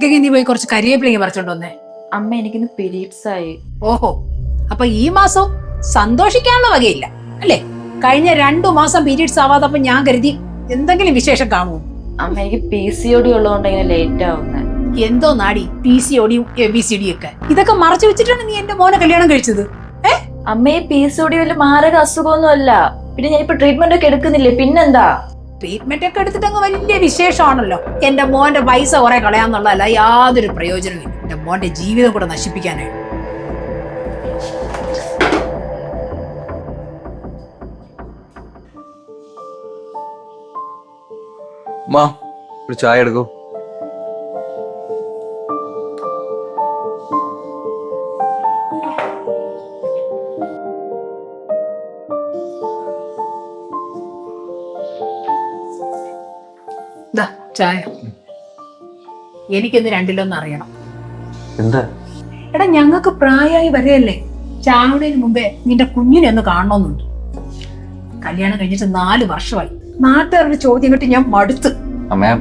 നീ പോയി കുറച്ച് കരിവേപ്പിലിങ്ങി പറിച്ചോണ്ട് വന്നേ. അമ്മ എനിക്കിന്ന് പീരീഡ്സ് ആയി. ഓഹോ, അപ്പൊ ഈ മാസം സന്തോഷിക്കാനുള്ള വകയില്ല അല്ലേ? കഴിഞ്ഞ 2 മാസം പീരീഡ്സ് ആവാതപ്പോ ഞാൻ കരുതി എന്തെങ്കിലും വിശേഷം കാണുമോ. അമ്മ എനിക്ക് PCOD ഉള്ളതുകൊണ്ട് ഇങ്ങനെ ലേറ്റ് ആവുന്നേ. എന്തോ നാടി PCODയും ABCD ഒക്കെ ഇതൊക്കെ മറച്ചു വെച്ചിട്ടാണ് നീ എന്റെ മോനെ കല്യാണം കഴിച്ചത്. അമ്മ ഈ PCOD വല്ല മാരക അസുഖമൊന്നും അല്ല. പിന്നെ ഞാൻ ഇപ്പൊ ട്രീറ്റ്മെന്റ് ഒക്കെ എടുക്കുന്നില്ലേ, പിന്നെന്താ? ട്രീറ്റ്മെന്റ് ഒക്കെ എടുത്തിട്ട് അങ്ങ് വലിയ വിശേഷമാണല്ലോ. എന്റെ മോന്റെ പൈസ കുറെ കളയാന്നുള്ളതല്ല യാതൊരു പ്രയോജനമില്ല. എന്റെ മോന്റെ ജീവിതം കൂടെ നശിപ്പിക്കാനായിട്ട്. ഒരു ചായ എടുക്കൂ. ചായ എനിക്കൊന്ന് രണ്ടിലൊന്നും അറിയണം. എന്താ? എടാ, ഞങ്ങൾക്ക് പ്രായമായി വരെയല്ലേ, ചാവണേന് മുമ്പേ നിന്റെ കുഞ്ഞിനെ ഒന്ന് കാണണമെന്നുണ്ട്. കല്യാണം കഴിഞ്ഞിട്ട് 4 വർഷമായി. നാട്ടുകാരുടെ ചോദ്യം കേട്ട് ഞാൻ മടുത്ത്. അമ്മ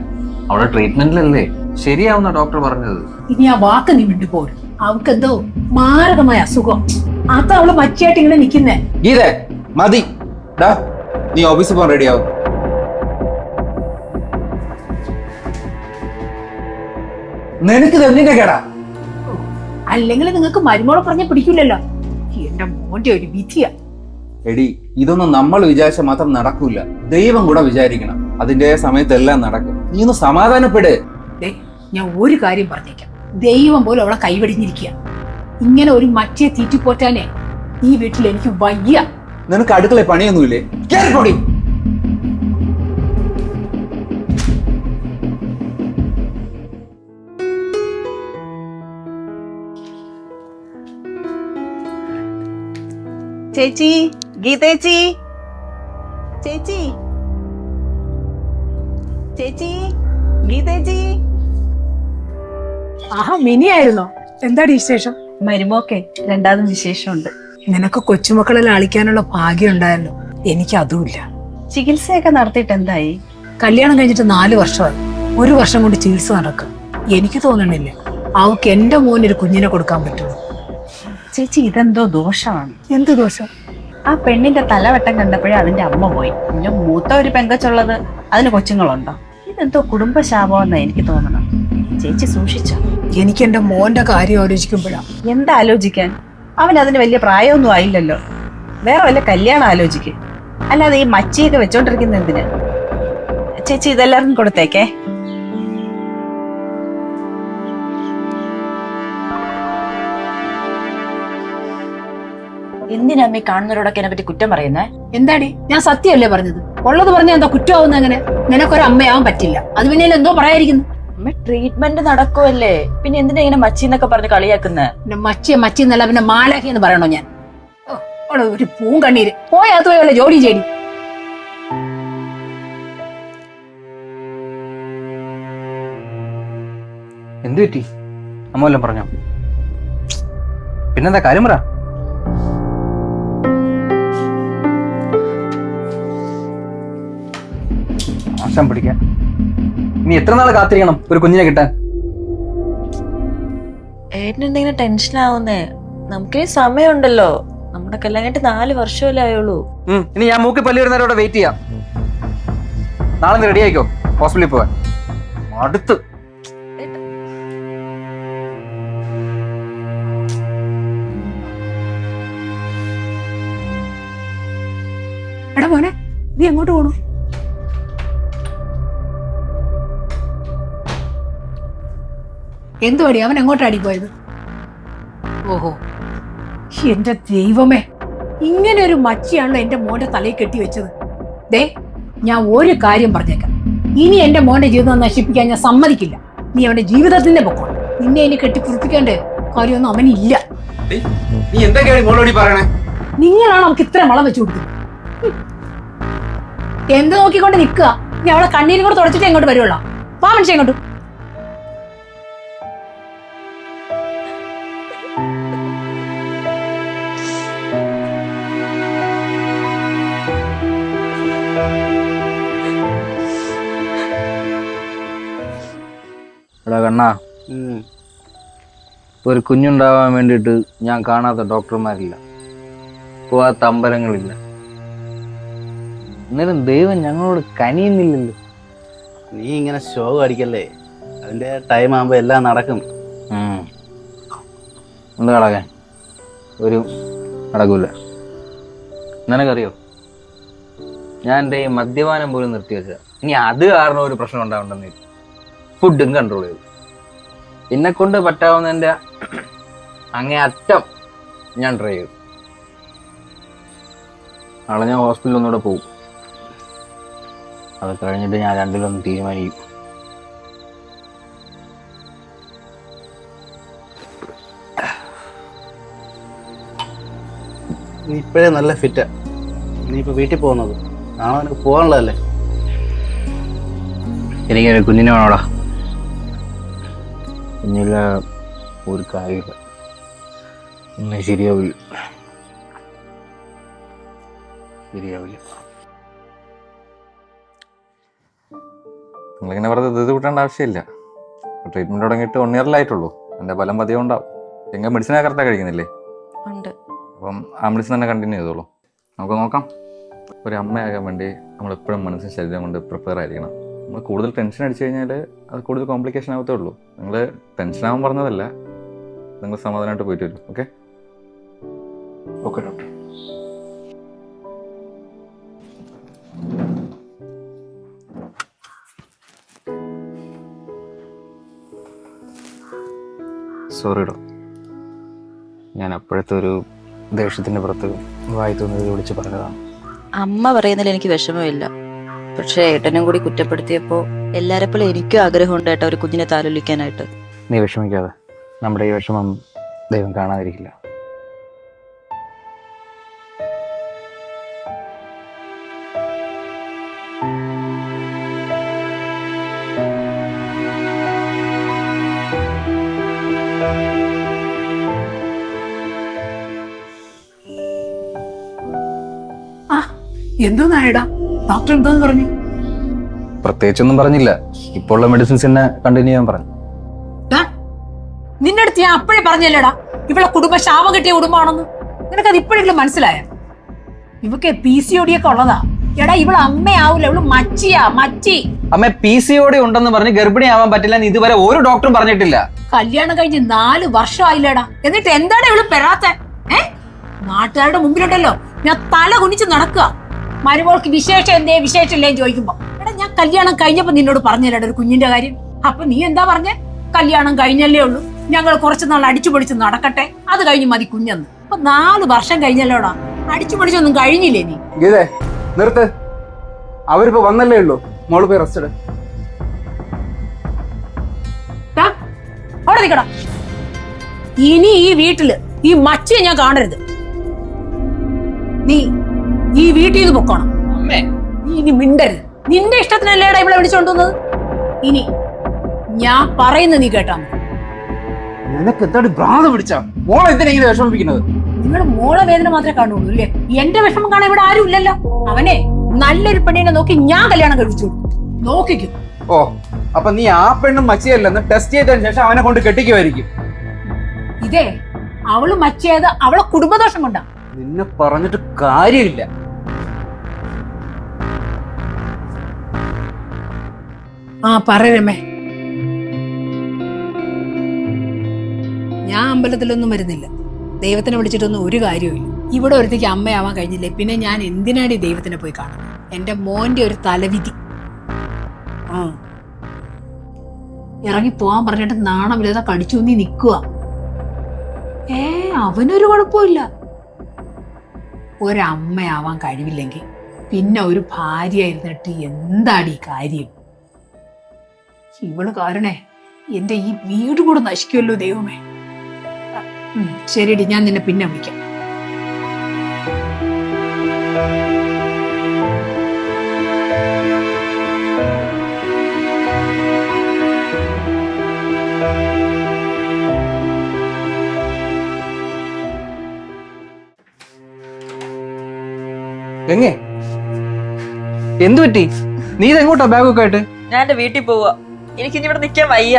അവിടെ ട്രീറ്റ്മെന്റിലല്ലേ, ശരിയാവുന്ന ഡോക്ടർ പറഞ്ഞത്. ഇനി ആ വാക്ക് നീ വിട്ടുപോരും. അവൾക്ക് എന്തോ മാരകമായ അസുഖം. അത് അവള് മച്ചിയായിട്ട് ഇങ്ങനെ നിക്കുന്നേ. ഗീതേ മതി, നീ ഓഫീസിൽ പോകാൻ റെഡിയാവും. നിനക്ക് തെന്നിന്റെ കേടാ. അല്ലെങ്കിൽ നിങ്ങൾക്ക് മരുമോളെ പറഞ്ഞ പിടിക്കില്ലല്ലോ. എന്റെ മോന്റെ ഒരു വിധിയാ. എടി, ഇതൊന്നും നമ്മൾ വിചാരിച്ച മാത്രം നടക്കൂല. ദൈവം കൂടെ വിചാരിക്കണം. അതിന്റെ സമയത്തെല്ലാം നടക്കും. നീ ഒന്ന് സമാധാനപ്പെട്. ഞാൻ ഒരു കാര്യം പറഞ്ഞേക്കാം, ദൈവം പോലും അവളെ കൈവടിഞ്ഞിരിക്കുക. ഇങ്ങനെ ഒരു മച്ചിയെ തീറ്റിപ്പോറ്റാനേ ഈ വീട്ടിൽ എനിക്ക് വയ്യ. നിനക്ക് അടുക്കള പണിയൊന്നുമില്ലേ? കേറിപ്പോടി. ചേച്ചി, ഗീതേച്ചി, ചേച്ചി, ചേച്ചി, ഗീതേച്ചി. ആഹാ, മിനിയായിരുന്നോ? എന്താടി വിശേഷം? മരുമോക്കെ രണ്ടാമതും വിശേഷമുണ്ട്. നിനക്ക് കൊച്ചുമക്കളെ ലാളിക്കാനുള്ള ഭാഗ്യം ഉണ്ടായല്ലോ. എനിക്ക് അതുമില്ല. ചികിത്സയൊക്കെ നടത്തിയിട്ട് എന്തായി? കല്യാണം കഴിഞ്ഞിട്ട് 4 വർഷമായി. 1 വർഷം കൊണ്ട് ചികിത്സ നടക്കും. എനിക്ക് തോന്നണില്ല അവക്ക് എന്റെ മോനൊരു കുഞ്ഞിനെ കൊടുക്കാൻ പറ്റുള്ളൂ. ചേച്ചി, ഇതെന്തോ ദോഷമാണ്. എന്ത് ദോഷം? ആ പെണ്ണിന്റെ തലവട്ടം കണ്ടപ്പോഴേ അതിന്റെ അമ്മ പോയി. പിന്നെ മൂത്ത ഒരു പെങ്കച്ചുള്ളത്, അതിന് കൊച്ചുങ്ങളുണ്ടോ? ഇതെന്തോ കുടുംബശാപമെന്നാ എനിക്ക് തോന്നണം. ചേച്ചി സൂക്ഷിച്ചോ. എനിക്ക് എന്റെ മോന്റെ കാര്യം ആലോചിക്കുമ്പോഴാ. എന്താ ആലോചിക്കാൻ? അവൻ അതിന് വലിയ പ്രായമൊന്നും ആയില്ലല്ലോ. വേറെ വല്ല കല്യാണം ആലോചിക്ക്. അല്ലാതെ ഈ മച്ചിയൊക്കെ വെച്ചോണ്ടിരിക്കുന്ന എന്തിന്? ചേച്ചി, ഇതെല്ലാവർക്കും കൊടുത്തേക്കേ. എന്തിനമ്മ കാണുന്നവരോടൊക്കെ എന്നെ പറ്റി കുറ്റം പറയുന്നേ? എന്താടി, ഞാൻ സത്യമല്ലേ പറഞ്ഞത്? ഉള്ളത് പറഞ്ഞ എന്താ കുറ്റമാവുന്ന? അങ്ങനെ നിനക്കൊരു അമ്മയാവാൻ പറ്റില്ല. അത് പിന്നെ എന്തോ പറയാതിരിക്കുന്നു. അമ്മ ട്രീറ്റ്മെന്റ് നടക്കുമല്ലേ, പിന്നെ എന്തിനാ ഇങ്ങനെ മച്ചി എന്നൊക്കെ പറഞ്ഞ് കളിയാക്കുന്നേ? പിന്നെ മച്ചി എന്നല്ല, പിന്നെ മാലാഖി എന്ന് പറയണോ ഞാൻ? ഒരു പൂങ്കണ്ണീര് പോയകത്ത് പോയി വല്ല ജോലി ചെയ്തി. എന്ത് പറ്റി? അമ്മ വല്ലതും പറഞ്ഞോ? പിന്നെന്താ കാര്യം പറ. ആശം പിടിക്കാൻ നീ എത്ര നാൾ കാത്തിരിക്കണം ഒരു കുഞ്ഞിനെ കിട്ടാൻ? ഏട്ടനെന്തെങ്കിലും ടെൻഷൻ ആവുന്നേ? നമുക്കേ സമയമുണ്ടല്ലോ. നമ്മുടെ കല്യാണം കഴിഞ്ഞിട്ട് 4 വർഷമല്ലേ ആയുള്ളൂ. ഇനി ഞാൻ മൂക്കി പല്ലി വരുന്നവരോട് വെയിറ്റ് ചെയ്യാം. നാളെ നീ റെഡി ആയിക്കോ ഹോസ്പിറ്റലിൽ പോവാൻ. അടുത്ത് എടാ മോനെ, നീ എങ്ങോട്ട് പോണു? എന്തുവാടി, അവൻ എങ്ങോട്ടാടി പോയത്? ഓഹോ, എന്റെ ദൈവമേ, ഇങ്ങനെ ഒരു മച്ചിയാണല്ലോ എന്റെ മോന്റെ തലയിൽ കെട്ടി വെച്ചത്. ദേ, ഞാൻ ഒരു കാര്യം പറഞ്ഞേക്കാം, ഇനി എന്റെ മോന്റെ ജീവിതം നശിപ്പിക്കാൻ ഞാൻ സമ്മതിക്കില്ല. നീ അവന്റെ ജീവിതത്തിന്റെ പൊക്കോളൂ. നിന്നെ ഇനി കെട്ടിപ്പുറപ്പിക്കേണ്ട കാര്യമൊന്നും അവനില്ല. നീ എന്തൊക്കെയാണ് മോളോടി പറയണേ? നിങ്ങളാണ് അവർക്ക് ഇത്ര വളം വെച്ചു കൊടുക്കുന്നത്. എന്ത് നോക്കിക്കൊണ്ട് നിൽക്കുക? നീ അവളെ കണ്ണീരും കൂടെ തുടച്ചിട്ട് എങ്ങോട്ട് വരുവുള്ളൂ? വാ മനുഷ്യ എങ്ങോട്ട്. എടാ കണ്ണാ, ഒരു കുഞ്ഞുണ്ടാവാൻ വേണ്ടിയിട്ട് ഞാൻ കാണാത്ത ഡോക്ടർമാരില്ല, പോവാത്ത അമ്പലങ്ങളില്ല. എന്നാലും ദൈവം ഞങ്ങളോട് കനിയുന്നില്ലല്ലോ. നീ ഇങ്ങനെ ശോകം അടിക്കല്ലേ, അതിന്റെ ടൈം ആകുമ്പോ എല്ലാം നടക്കും. എന്ത് നടക്കാൻ? ഒരു നടക്കൂല. നിനക്കറിയോ, ഞാൻ എൻ്റെ ഈ മദ്യപാനം പോലും നിർത്തി വെച്ചാൽ ഇനി അത് കാരണം ഒരു പ്രശ്നം ഉണ്ടാവണ്ടെന്ന് ഫുഡും കൺട്രോൾ ചെയ്തു. എന്നെ കൊണ്ട് പറ്റാവുന്നതിൻ്റെ അങ്ങേ അറ്റം ഞാൻ ട്രൈ ചെയ്തു. നാളെ ഞാൻ ഹോസ്പിറ്റലിൽ ഒന്നുകൂടെ പോകും. അത് കഴിഞ്ഞിട്ട് ഞാൻ രണ്ടിലൊന്ന് തീരുമാനിക്കും. നീ ഇപ്പോഴേ നല്ല ഫിറ്റാ. നീ ഇപ്പൊ വീട്ടിൽ പോകുന്നത് നാളെ നിനക്ക് പോകാനുള്ളതല്ലേ? എനിക്കൊരു കുഞ്ഞിനെ വേണോടാ. കുഞ്ഞില്ല ഒരു കാര്യമില്ല, ഒന്നും ശരിയാവില്ല. നിങ്ങളിങ്ങനെ വെറുതെ ഇത് കൂട്ടേണ്ട ആവശ്യമില്ല. ട്രീറ്റ്മെൻറ്റ് തുടങ്ങിയിട്ട് 1 year ആയിട്ടുള്ളൂ. എൻ്റെ ഫലം പതിയെ ഉണ്ടാവും. എങ്ങനെ മെഡിസിനെ കറക്റ്റാണ് കഴിക്കുന്നില്ലേ? ഉണ്ട്. അപ്പം ആ മെഡിസിൻ തന്നെ കണ്ടിന്യൂ ചെയ്തോളൂ. നമുക്ക് നോക്കാം. ഒരു അമ്മയാകാൻ വേണ്ടി നമ്മളെപ്പോഴും മനസ്സിന് ശരീരം കൊണ്ട് പ്രിപ്പയർ ആയിരിക്കണം. നമ്മൾ കൂടുതൽ ടെൻഷൻ അടിച്ചു കഴിഞ്ഞാൽ അത് കൂടുതൽ കോംപ്ലിക്കേഷൻ ആവത്തേ ഉള്ളൂ. നിങ്ങൾ ടെൻഷനാവാൻ പറഞ്ഞതല്ല, നിങ്ങൾ സമാധാനമായിട്ട് പോയിട്ട് വരും. Okay okay doctor. സോറി ഡോ, ഞാൻ അപ്പോഴത്തെ ഒരു ദേഷ്യത്തിൻ്റെ പുറത്ത് വായി തോന്നിയത് വിളിച്ച് പറഞ്ഞതാണ്. അമ്മ പറയുന്നതിൽ എനിക്ക് വിഷമമില്ല, പക്ഷെ ഏട്ടനും കൂടി കുറ്റപ്പെടുത്തിയപ്പോ എല്ലാരെപ്പോഴും എനിക്കും ആഗ്രഹമുണ്ട് ഏട്ടാ ഒരു കുഞ്ഞിനെ താലോലിക്കാനായിട്ട്. നീ വിഷമിക്കാതെ, നമ്മുടെ ഈ വിഷമം ദൈവം കാണാതിരിക്കില്ല. എന്തോന്നായടാ ഡോക്ടർ എന്തോന്ന് പറഞ്ഞു? പ്രത്യേകിച്ചൊന്നും പറഞ്ഞില്ല. ഇപ്പോൾ ഉള്ള മെഡിസിൻസ് തന്നെ കണ്ടിന്യൂ ചെയ്യാൻ പറഞ്ഞു. നിന്റെ അടുത്ത് ഞാൻ അപ്പോഴേ പറഞ്ഞല്ലേടാ ഇവളെ കുടുംബം ശാപം കിട്ടിയ കുടുംബമാണെന്ന്. നിനക്കത് ഇപ്പോഴെങ്കിലും മനസ്സിലായ? ഇവക്ക് PCOD ഒക്കെ ഉള്ളതാ. എടാ ഇവള് അമ്മയാവൂല, ഇവള് മച്ചിയാ, മച്ചി. അമ്മ PCOD ഉണ്ടെന്ന് പറഞ്ഞ് ഗർഭിണിയാവാൻ പറ്റില്ല എന്ന് ഇതുവരെ ഒരു ഡോക്ടറും പറഞ്ഞിട്ടില്ല. കല്യാണം കഴിഞ്ഞ് 4 വർഷമായില്ലേടാ, എന്നിട്ട് എന്താണ് ഇവള് പെറാത്തെ? നാട്ടുകാരുടെ മുമ്പിലുണ്ടല്ലോ ഞാൻ തല കുനിച്ച് നടക്കുക. മരുമോൾക്ക് വിശേഷം എന്തേ വിശേഷമില്ലേ ചോദിക്കുമ്പോ, എടാ ഞാൻ കല്യാണം കഴിഞ്ഞപ്പോ നിന്നോട് പറഞ്ഞല്ലേടാ ഒരു കുഞ്ഞിന്റെ കാര്യം. അപ്പൊ നീ എന്താ പറഞ്ഞേ? കല്യാണം കഴിഞ്ഞല്ലേ ഉള്ളൂ, ഞങ്ങൾ കുറച്ചു നാൾ അടിച്ചു പൊളിച്ച് നടക്കട്ടെ, അത് കഴിഞ്ഞ് മതി കുഞ്ഞെന്ന്. അപ്പൊ 4 വർഷം കഴിഞ്ഞല്ലോടാ, അടിച്ചു പൊളിച്ചൊന്നും കഴിഞ്ഞില്ലേ നീ? ഗീതേ നിർത്ത്, അവരിപ്പോ വന്നല്ലേ ഉള്ളൂ, മോള് പോയി റെസ്റ്റ് എടു. അവിടെ നിൽക്കടാ. ഇനി ഈ വീട്ടില് ഈ മച്ചിയെ ഞാൻ കാണരുത്. നീ ഈ വീട്ടിൽ നിന്ന് പൊക്കോണം. അമ്മേ, നീ ഇനി മിണ്ടരുത്. നിന്റെ ഇഷ്ടത്തിനല്ലേടാ ഇവിടെ വിളിച്ചോണ്ടുവന്നത്. ഇനി ഞാൻ പറയുന്നത് നീ കേട്ടാ മതി. നിനക്ക് എന്താ ഭ്രാന്ത് പിടിച്ചാ? മോളെ എന്തിനാ ഇങ്ങനെ വിഷമിപ്പിക്കുന്നത്? നിങ്ങളുടെ മോളെ വേദന മാത്രമേ കാണുള്ളൂ അല്ലേ? എന്റെ വിഷമം കാണാൻ ഇവിടെ ആരും ഇല്ലല്ലോ. അവനെ നല്ലൊരു പെണ്ണിനെ നോക്കി ഞാൻ കല്യാണം കഴിച്ചു നോക്കിക്കും. ഓ, അപ്പൊ നീ ആ പെണ്ണും മച്ചിയല്ലെന്ന് ടെസ്റ്റ് ചെയ്തതിന് ശേഷം അവനെ കൊണ്ട് കെട്ടിക്കുമായിരിക്കും. ഇതേ അവള് മച്ചിയത് അവളെ കുടുംബദോഷം കൊണ്ടാ. നിന്നെ പറഞ്ഞിട്ട് കാര്യമില്ല. പറയമേ. ഞാൻ അമ്പലത്തിലൊന്നും വരുന്നില്ല, ദൈവത്തിനെ വിളിച്ചിട്ടൊന്നും ഒരു കാര്യമില്ല. ഇവിടെ ഒരുത്തേക്ക് അമ്മയാവാൻ കഴിഞ്ഞില്ലേ, പിന്നെ ഞാൻ എന്തിനാണ് ഈ ദൈവത്തിനെ പോയി കാണുന്നത്? എന്റെ മോന്റെ ഒരു തലവിധി. ഇറങ്ങി പോവാൻ പറഞ്ഞിട്ട് നാണമില്ലാതെ കടിച്ചു നീ നിക്കുക. അവനൊരു കുഴപ്പമില്ല. ഒരമ്മയാവാൻ കഴിവില്ലെങ്കിൽ പിന്നെ ഒരു ഭാര്യ ഇരുന്നിട്ട് എന്താടി കാര്യം? ഇവള് കാരണേ എന്റെ ഈ വീട് കൂടെ നശിക്കുമല്ലോ ദൈവമേ. ശരിയടി, ഞാൻ നിന്നെ പിന്നെ വിളിക്കാം. എങ്ങേ എന്തു പറ്റി? നീ ഇതെങ്ങോട്ടാ ബാഗൊക്കെ ആയിട്ട്? ഞാൻ എന്റെ വീട്ടിൽ പോവാ. എനിക്കിനി ഇവിടെ നിൽക്കാൻ വയ്യ.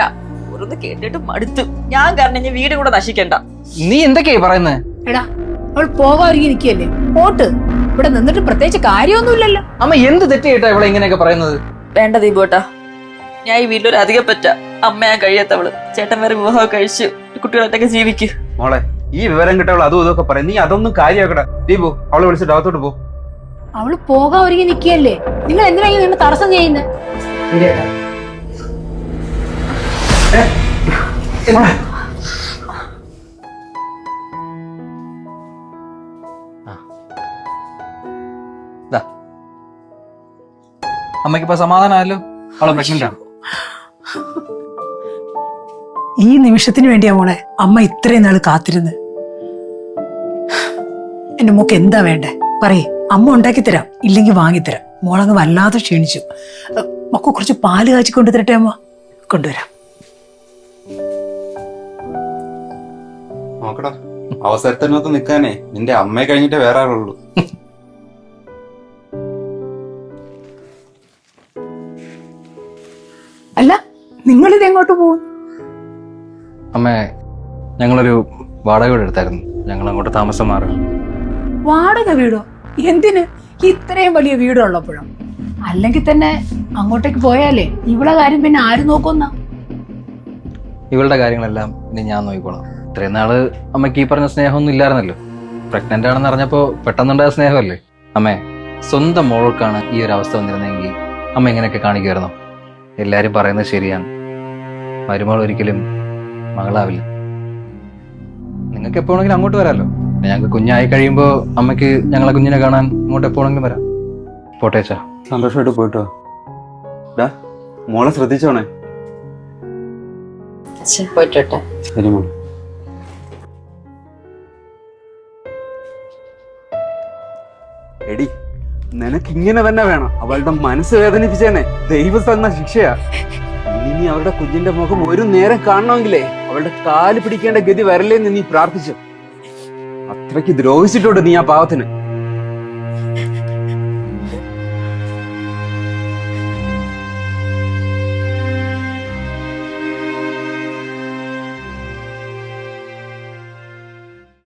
ഓരോന്ന് കേട്ടിട്ട് മടുത്തു. ഞാൻ കാരണം ഇനി വീട് കൂടെ നശിക്കണ്ട. നീ എന്തൊക്കെയായി പറയുന്നത്? എടാ അവൾ പോകാൻ ഒരുങ്ങി നിൽക്കുകയല്ലേ, പോട്ട്. ഇവിടെ നിന്നിട്ട് പ്രത്യേകിച്ച് കാര്യമൊന്നുമില്ലല്ലോ. അമ്മ എന്ത് തെറ്റിയിട്ടാ ഇവിടെ ഇങ്ങനെയൊക്കെ പറയുന്നത്? വേണ്ട ദീപോട്ടാ, ഞാൻ ഈ വീട്ടിലൊരു അധികം പറ്റ അമ്മയാൻ കഴിയാത്തവള്. ചേട്ടൻ വേറെ വിവാഹം കഴിച്ചു കുട്ടികളൊക്കെ ജീവിക്കും. മോളെ, ഈ വിവരം കിട്ടവൾ അതും ഇതൊക്കെ പറയും. നീ അതൊന്നും കാര്യമാക്കട. ദീപു, അവളെ വിളിച്ചിട്ട് അകത്തോട്ട് പോ. അവള് പോകാൻ ഒരുങ്ങി നിൽക്കുകയല്ലേ, നിങ്ങൾ എന്തിനാ ഇങ്ങനെ തടസ്സം ചെയ്യുന്നത്? അമ്മയ്ക്കിപ്പോ സമാധാനമല്ലോ, അവളെ പ്രഗ്നന്റ് ആണ്. ഈ നിമിഷത്തിന് വേണ്ടിയാ മോളെ അമ്മ ഇത്രയും നാള് കാത്തിരുന്ന്. എന്റെ മോക്ക് എന്താ വേണ്ടേ പറയേ, അമ്മ ഉണ്ടാക്കി തരാം, ഇല്ലെങ്കിൽ വാങ്ങിത്തരാം. മോളങ്ങ് വല്ലാതെ ക്ഷീണിച്ചു. മൊക്കെ കുറച്ച് പാല് കാച്ചി കൊണ്ടുതരട്ടെ അമ്മ? കൊണ്ടുവരാം. നോക്കടാ, അവസരത്തിനകത്ത് നിൽക്കാനേ നിന്റെ അമ്മയെ കഴിഞ്ഞിട്ട് വേറെ ആളുള്ളൂ. അല്ല, നിങ്ങളിത് എങ്ങോട്ട് പോകും? അമ്മേ, ഞങ്ങളൊരു വാടക വീട് എടുത്തായിരുന്നു. ഞങ്ങൾ അങ്ങോട്ട് താമസം മാറുക. വാടക വീടോ? എന്തിന്? ഇത്രയും വലിയ വീടുള്ളപ്പോഴും. അല്ലെങ്കിൽ തന്നെ അങ്ങോട്ടേക്ക് പോയാലേ ഇവളെ കാര്യം പിന്നെ ആര് നോക്കുന്ന? ഇവളുടെ കാര്യങ്ങളെല്ലാം ഇനി ഞാൻ നോക്കിക്കോളാം. ഇത്രയും നാള് അമ്മയ്ക്ക് ഈ പറഞ്ഞ സ്നേഹമൊന്നും ഇല്ലായിരുന്നല്ലോ. പ്രഗ്നന്റ് ആണെന്ന് അറിഞ്ഞപ്പോ പെട്ടെന്നുണ്ടായ സ്നേഹമല്ലേ. അമ്മേ, സ്വന്തം മോൾക്കാണ് ഈ ഒരു അവസ്ഥ വന്നിരുന്നെങ്കിൽ അമ്മ ഇങ്ങനെയൊക്കെ കാണിക്കുമായിരുന്നോ? എല്ലാരും പറയുന്നത് ശരിയാണ്, മരുമകൾ ഒരിക്കലും മകളാവില്ല. നിങ്ങൾക്ക് എപ്പോഴെങ്കിലും അങ്ങോട്ട് വരാമല്ലോ. ഞങ്ങൾക്ക് കുഞ്ഞായി കഴിയുമ്പോ അമ്മയ്ക്ക് ഞങ്ങളെ കുഞ്ഞിനെ കാണാൻ ഇങ്ങോട്ട് എപ്പോഴെങ്കിലും വരാം. പോട്ടേച്ചാ. സന്തോഷമായിട്ട് പോയിട്ടോ. മോളെ ശ്രദ്ധിച്ചോണേ. പോയിട്ടെ. ശരി മോളെ. എടി, നിനക്ക് ഇങ്ങനെ തന്നെ വേണം. അവളുടെ മനസ്സ് വേദനിപ്പിച്ചേനെ ദൈവം തന്ന ശിക്ഷയാ. ഇനി അവളുടെ കുഞ്ഞിന്റെ മുഖം ഒരു നേരം കാണണമെങ്കിലേ അവളുടെ കാല് പിടിക്കേണ്ട ഗതി വരല്ലേന്ന് നീ പ്രാർത്ഥിച്ചു. അത്രയ്ക്ക് ദ്രോഹിച്ചിട്ടുണ്ട് നീ ആ പാവത്തിന്.